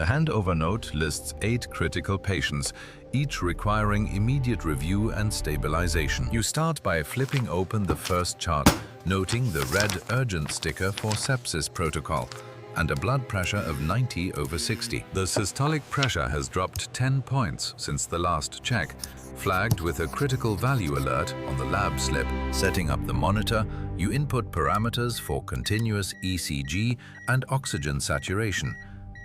The handover note lists 8 critical patients, each requiring immediate review and stabilization. You start by flipping open the first chart, noting the red urgent sticker for sepsis protocol and a blood pressure of 90/60. The systolic pressure has dropped 10 points since the last check, flagged with a critical value alert on the lab slip. Setting up the monitor, you input parameters for continuous ECG and oxygen saturation,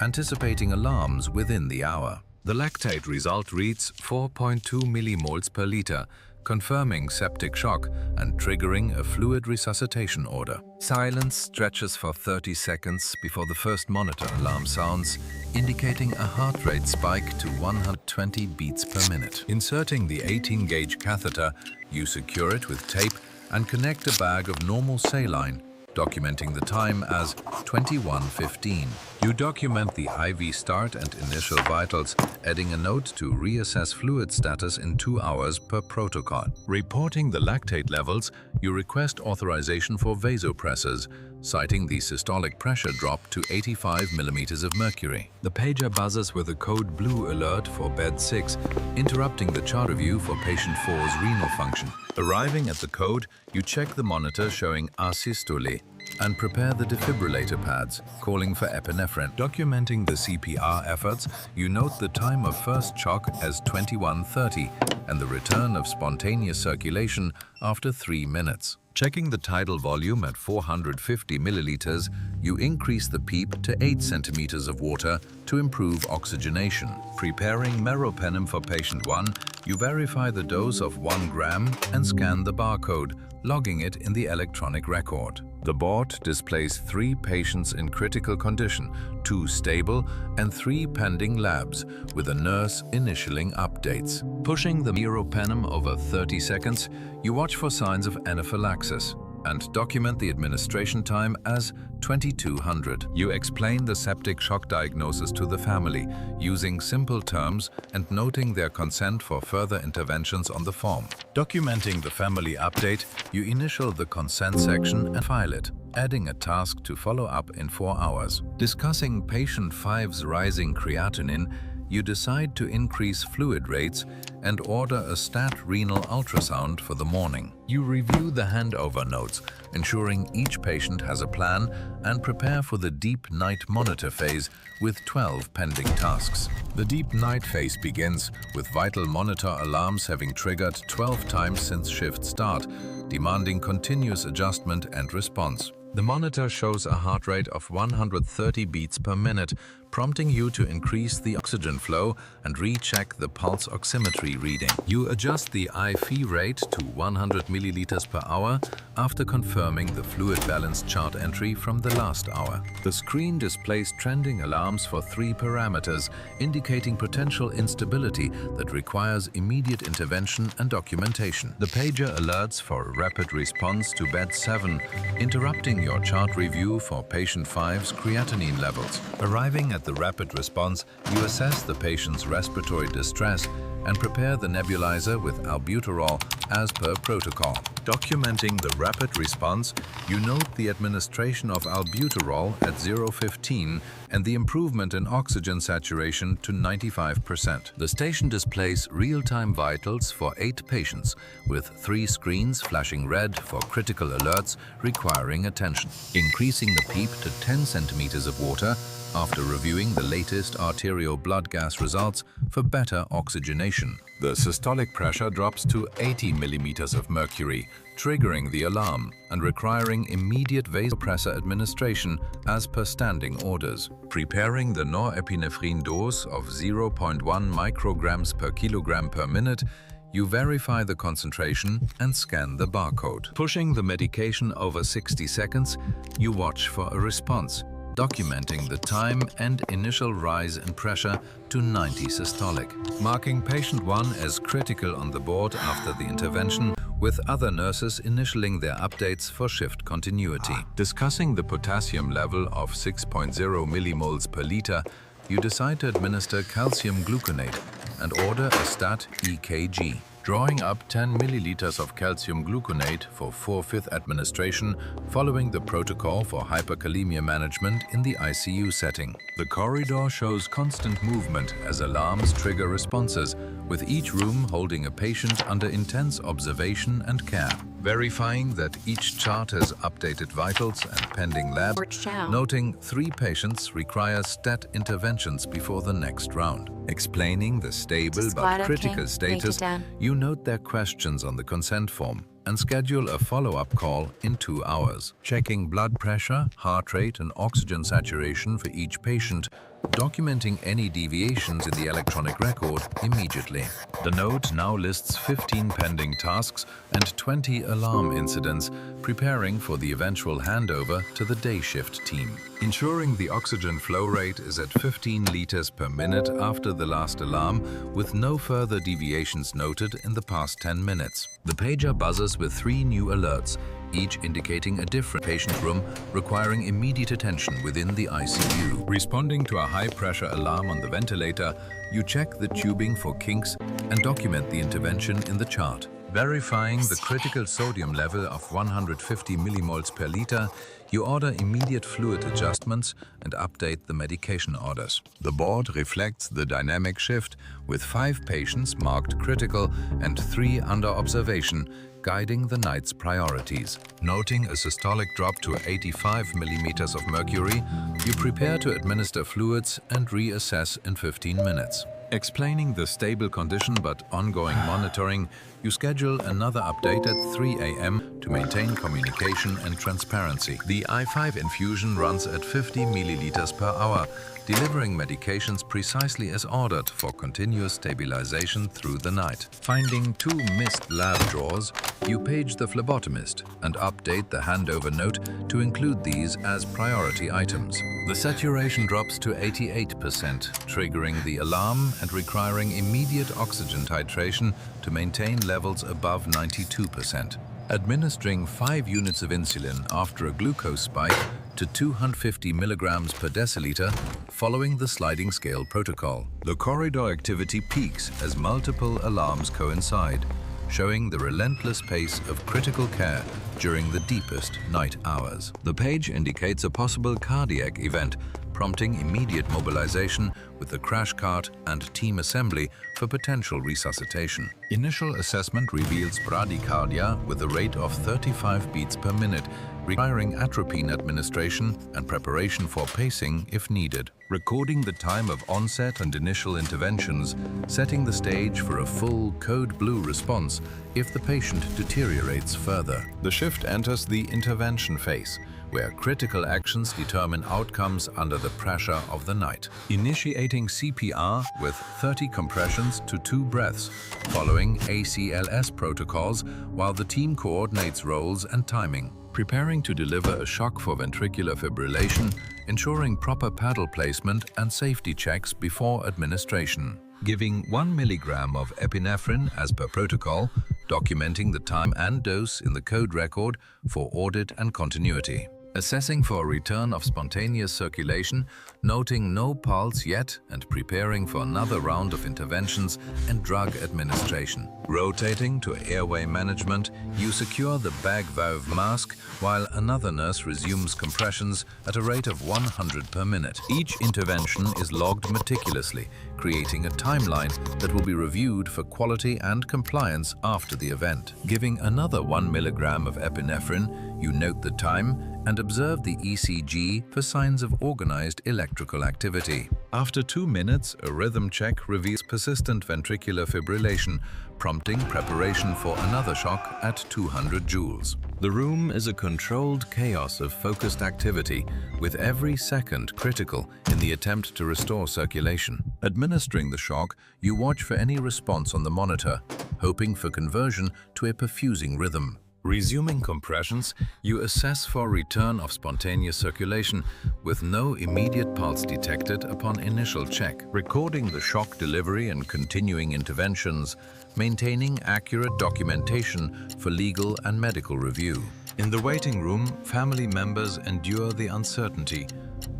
anticipating alarms within the hour. The lactate result reads 4.2 millimoles per liter, confirming septic shock and triggering a fluid resuscitation order. Silence stretches for 30 seconds before the first monitor alarm sounds, indicating a heart rate spike to 120 beats per minute. Inserting the 18-gauge catheter, you secure it with tape and connect a bag of normal saline, documenting the time as 21:15. You document the IV start and initial vitals, adding a note to reassess fluid status in 2 hours per protocol. Reporting the lactate levels, you request authorization for vasopressors, citing the systolic pressure drop to 85 millimeters of mercury. The pager buzzes with a code blue alert for bed 6, interrupting the chart review for patient 4's renal function. Arriving at the code, you check the monitor showing asystole and prepare the defibrillator pads, calling for epinephrine. Documenting the CPR efforts, you note the time of first shock as 21:30 and the return of spontaneous circulation after 3 minutes. Checking the tidal volume at 450 milliliters, you increase the PEEP to 8 centimeters of water to improve oxygenation. Preparing meropenem for patient 1, you verify the dose of 1 gram and scan the barcode, logging it in the electronic record. The board displays 3 patients in critical condition, 2 stable and 3 pending labs, with a nurse initialing updates. Pushing the meropenem over 30 seconds, you watch for signs of anaphylaxis and document the administration time as 2200. You explain the septic shock diagnosis to the family, using simple terms and noting their consent for further interventions on the form. Documenting the family update, you initial the consent section and file it, adding a task to follow up in 4 hours. Discussing patient 5's rising creatinine, you decide to increase fluid rates and order a stat renal ultrasound for the morning. You review the handover notes, ensuring each patient has a plan, and prepare for the deep night monitor phase with 12 pending tasks. The deep night phase begins with vital monitor alarms having triggered 12 times since shift start, demanding continuous adjustment and response. The monitor shows a heart rate of 130 beats per minute, prompting you to increase the oxygen flow and recheck the pulse oximetry reading. You adjust the IV rate to 100 milliliters per hour after confirming the fluid balance chart entry from the last hour. The screen displays trending alarms for 3 parameters, indicating potential instability that requires immediate intervention and documentation. The pager alerts for a rapid response to bed 7, interrupting your chart review for patient 5's creatinine levels. Arriving at the rapid response, you assess the patient's respiratory distress and prepare the nebulizer with albuterol as per protocol. Documenting the rapid response, you note the administration of albuterol at 0:15 and the improvement in oxygen saturation to 95%. The station displays real-time vitals for 8 patients, with 3 screens flashing red for critical alerts requiring attention. Increasing the PEEP to 10 centimeters of water after reviewing the latest arterial blood gas results for better oxygenation. The systolic pressure drops to 80 millimeters of mercury, triggering the alarm and requiring immediate vasopressor administration as per standing orders. Preparing the norepinephrine dose of 0.1 micrograms per kilogram per minute, you verify the concentration and scan the barcode. Pushing the medication over 60 seconds, you watch for a response, documenting the time and initial rise in pressure to 90 systolic. Marking patient 1 as critical on the board after the intervention, with other nurses initialing their updates for shift continuity. Discussing the potassium level of 6.0 millimoles per liter, you decide to administer calcium gluconate and order a stat EKG. drawing up 10 milliliters of calcium gluconate for 4/5 administration following the protocol for hyperkalemia management in the ICU setting. The corridor shows constant movement as alarms trigger responses, with each room holding a patient under intense observation and care. Verifying that each chart has updated vitals and pending labs, noting 3 patients require stat interventions before the next round. Explaining the stable but critical status, you note their questions on the consent form and schedule a follow-up call in 2 hours. Checking blood pressure, heart rate and oxygen saturation for each patient, documenting any deviations in the electronic record immediately. The note now lists 15 pending tasks and 20 alarm incidents, preparing for the eventual handover to the day shift team. Ensuring the oxygen flow rate is at 15 liters per minute after the last alarm, with no further deviations noted in the past 10 minutes. The pager buzzes with 3 new alerts, each indicating a different patient room requiring immediate attention within the ICU. Responding to a high-pressure alarm on the ventilator, you check the tubing for kinks and document the intervention in the chart. Verifying the critical sodium level of 150 millimoles per liter, you order immediate fluid adjustments and update the medication orders. The board reflects the dynamic shift, with 5 patients marked critical and 3 under observation, guiding the night's priorities. Noting a systolic drop to 85 millimeters of mercury, you prepare to administer fluids and reassess in 15 minutes. Explaining the stable condition but ongoing monitoring, you schedule another update at 3 a.m. to maintain communication and transparency. The I5 infusion runs at 50 milliliters per hour, delivering medications precisely as ordered for continuous stabilization through the night. Finding 2 missed lab drawers, you page the phlebotomist and update the handover note to include these as priority items. The saturation drops to 88%, triggering the alarm and requiring immediate oxygen titration to maintain levels above 92%. Administering 5 units of insulin after a glucose spike to 250 milligrams per deciliter following the sliding scale protocol. The corridor activity peaks as multiple alarms coincide, showing the relentless pace of critical care during the deepest night hours. The page indicates a possible cardiac event, prompting immediate mobilization with the crash cart and team assembly for potential resuscitation. Initial assessment reveals bradycardia with a rate of 35 beats per minute, requiring atropine administration and preparation for pacing if needed. Recording the time of onset and initial interventions, setting the stage for a full code blue response if the patient deteriorates further. The shift enters the intervention phase, where critical actions determine outcomes under the pressure of the night. Initiating CPR with 30 compressions to 2 breaths, following ACLS protocols while the team coordinates roles and timing. Preparing to deliver a shock for ventricular fibrillation, ensuring proper paddle placement and safety checks before administration. Giving 1 milligram of epinephrine as per protocol, documenting the time and dose in the code record for audit and continuity. Assessing for a return of spontaneous circulation, noting no pulse yet and preparing for another round of interventions and drug administration. Rotating to airway management, you secure the bag valve mask while another nurse resumes compressions at a rate of 100 per minute. Each intervention is logged meticulously, creating a timeline that will be reviewed for quality and compliance after the event. Giving another 1 milligram of epinephrine, you note the time and observe the ECG for signs of organized electrical activity. After 2 minutes, a rhythm check reveals persistent ventricular fibrillation, prompting preparation for another shock at 200 joules. The room is a controlled chaos of focused activity, with every second critical in the attempt to restore circulation. Administering the shock, you watch for any response on the monitor, hoping for conversion to a perfusing rhythm. Resuming compressions, you assess for return of spontaneous circulation with no immediate pulse detected upon initial check. Recording the shock delivery and continuing interventions, maintaining accurate documentation for legal and medical review. In the waiting room, family members endure the uncertainty.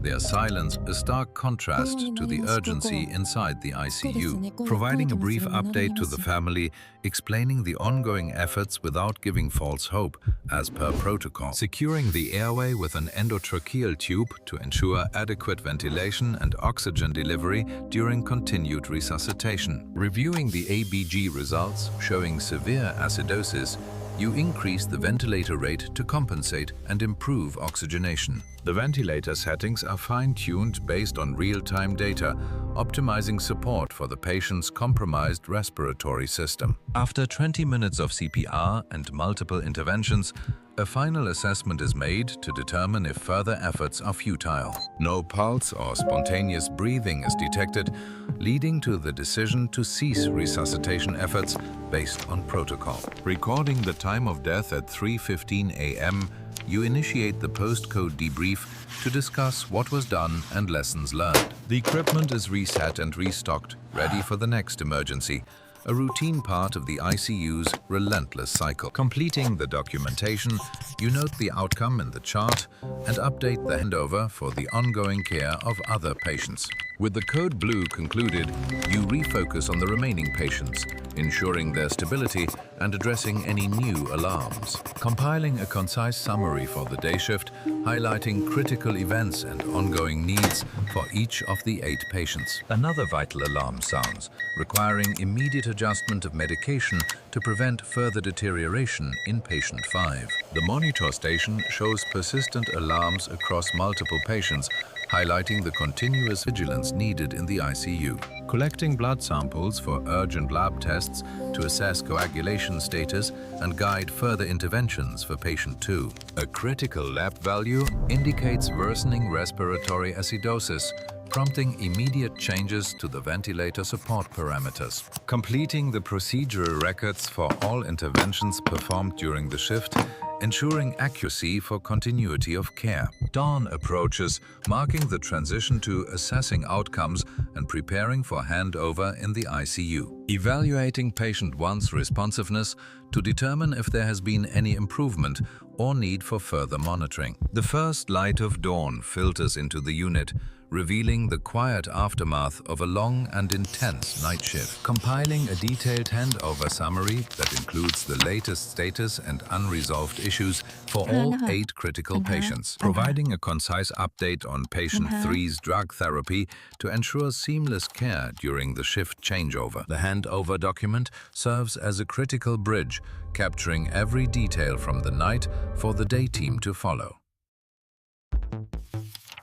Their silence a stark contrast to the urgency inside the ICU, providing a brief update to the family, explaining the ongoing efforts without giving false hope, as per protocol. Securing the airway with an endotracheal tube to ensure adequate ventilation and oxygen delivery during continued resuscitation. Reviewing the ABG results showing severe acidosis, you increase the ventilator rate to compensate and improve oxygenation. The ventilator settings are fine-tuned based on real-time data, optimizing support for the patient's compromised respiratory system. After 20 minutes of CPR and multiple interventions, a final assessment is made to determine if further efforts are futile. No pulse or spontaneous breathing is detected, leading to the decision to cease resuscitation efforts based on protocol. Recording the time of death at 3:15 a.m., you initiate the postcode debrief to discuss what was done and lessons learned. The equipment is reset and restocked, ready for the next emergency, a routine part of the ICU's relentless cycle. Completing the documentation, you note the outcome in the chart and update the handover for the ongoing care of other patients. With the code blue concluded, you refocus on the remaining patients, ensuring their stability and addressing any new alarms. Compiling a concise summary for the day shift, highlighting critical events and ongoing needs for each of the 8 patients. Another vital alarm sounds, requiring immediate adjustment of medication to prevent further deterioration in patient 5. The monitor station shows persistent alarms across multiple patients, highlighting the continuous vigilance needed in the ICU. Collecting blood samples for urgent lab tests to assess coagulation status and guide further interventions for patient 2. A critical lab value indicates worsening respiratory acidosis, prompting immediate changes to the ventilator support parameters. Completing the procedural records for all interventions performed during the shift, ensuring accuracy for continuity of care. Dawn approaches, marking the transition to assessing outcomes and preparing for handover in the ICU. Evaluating patient 1's responsiveness to determine if there has been any improvement or need for further monitoring. The first light of dawn filters into the unit, revealing the quiet aftermath of a long and intense night shift. Compiling a detailed handover summary that includes the latest status and unresolved issues for all 8 critical patients. Providing a concise update on patient 3's drug therapy to ensure seamless care during the shift changeover. The handover document serves as a critical bridge, capturing every detail from the night for the day team to follow.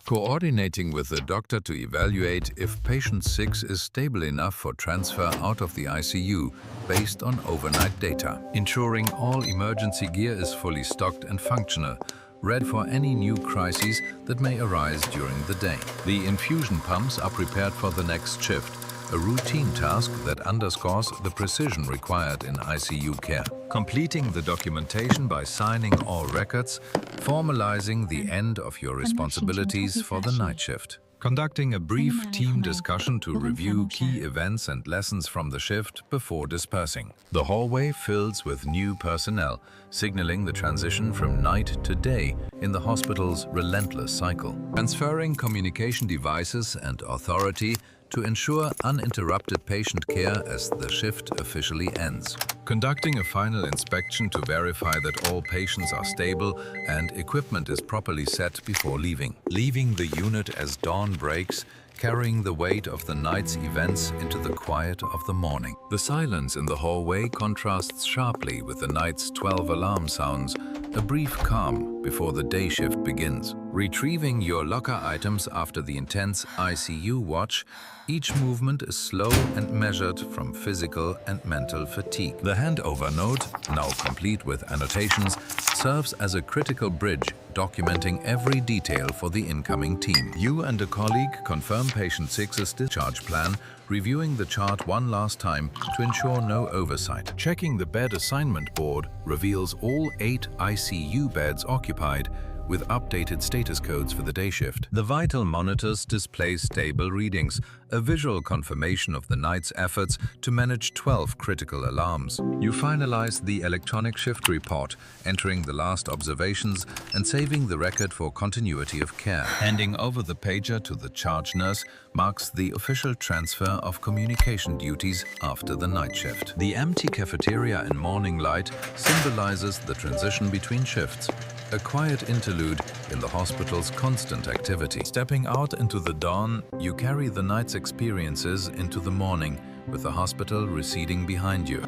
Coordinating with the doctor to evaluate if patient 6 is stable enough for transfer out of the ICU based on overnight data. Ensuring all emergency gear is fully stocked and functional, ready for any new crises that may arise during the day. The infusion pumps are prepared for the next shift, a routine task that underscores the precision required in ICU care. Completing the documentation by signing all records, formalizing the end of your responsibilities for the night shift. Conducting a brief team discussion to review key events and lessons from the shift before dispersing. The hallway fills with new personnel, signaling the transition from night to day in the hospital's relentless cycle. Transferring communication devices and authority to ensure uninterrupted patient care as the shift officially ends. Conducting a final inspection to verify that all patients are stable and equipment is properly set before leaving. Leaving the unit as dawn breaks, carrying the weight of the night's events into the quiet of the morning. The silence in the hallway contrasts sharply with the night's 12 alarm sounds, a brief calm before the day shift begins. Retrieving your locker items after the intense ICU watch, each movement is slow and measured from physical and mental fatigue. The handover note, now complete with annotations, serves as a critical bridge documenting every detail for the incoming team. You and a colleague confirm patient 6's discharge plan, reviewing the chart one last time to ensure no oversight. Checking the bed assignment board reveals all 8 ICU beds occupied, with updated status codes for the day shift. The vital monitors display stable readings, a visual confirmation of the night's efforts to manage 12 critical alarms. You finalize the electronic shift report, entering the last observations and saving the record for continuity of care. Handing over the pager to the charge nurse marks the official transfer of communication duties after the night shift. The empty cafeteria and morning light symbolizes the transition between shifts, a quiet interlude in the hospital's constant activity. Stepping out into the dawn, you carry the night's experiences into the morning, with the hospital receding behind you.